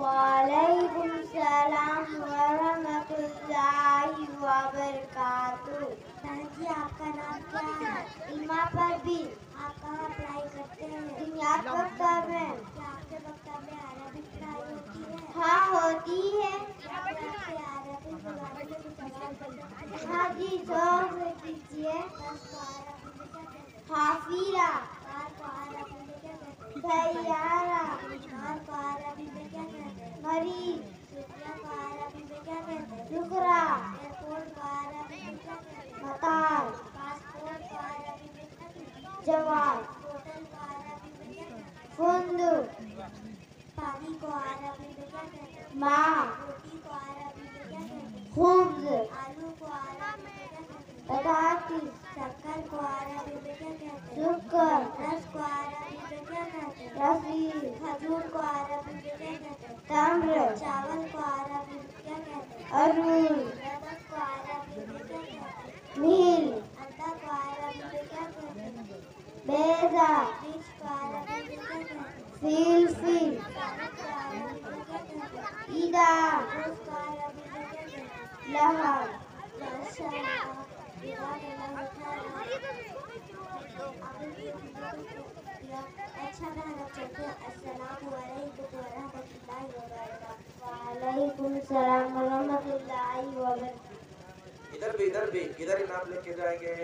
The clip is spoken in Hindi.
वालेकुम सलाम वरहमतुल्लाहि वबरकातुहू। जी आपका नाम क्या है? इमा परवीन। आप कहाँ पढ़ाई करते हैं? दुनियात वक्तव्य में। क्या आपके वक्तव्य में अरबिक पढ़ाई होती है? हाँ होती है। क्या मैं आपसे अरबिक के बारे में कुछ सवाल पूछ सकती हूँ? हाँ जी शौक से कीजिए। दस को अरबी में क्या कहते हैं? हाफिला। कार को अरबी में क्या कहते हैं? सैयारा। नार को अरबी में क्या कहते हैं? मरीज। सूर्या को अरबी में क्या कहते हैं? शुक्रा। एयरपोर्ट को अरबी में क्या कहते हैं? मतार। पासपोर्ट को अरबी में क्या कहते हैं? जवाब। होटल को अरबी में क्या कहते हैं? फुंदुक। पानी को अरबी में क्या कहते हैं? माँ। रोटी को अरबी में क्या कहते हैं? खुब्ज। आलू को अरबी में क्या कहते हैं? पटाखी। शक्कर को अरबी में क्या कहते हैं? शुक्र। रस को अरबी में क्या कहते हैं? रफी। खजूर को अरबी में क्या कहते हैं? तम्र। चावल को अरबी में क्या कहते हैं? अरूल। नमक को अरबी में क्या कहते हैं? मील। अंडा को अरबी में क्या कहते हैं? बेजा। मिर्च को अरबी में क्या कहते हैं? फिलफिल। पालक को अरबी में क्या कहते हैं? ईदा। रोज को अरबी में क्या कहते हैं? लहर। माशाअल्लाह। अच्छा बहन अब चलते हैं। अस्सलामु अलैकुम वरहमतुल्लाहि वबरकातुहू। वालेकुम सलाम वरहमतुल्लाहि वबरकातुहू। इधर भी इधर इनाम लेके जाएंगे।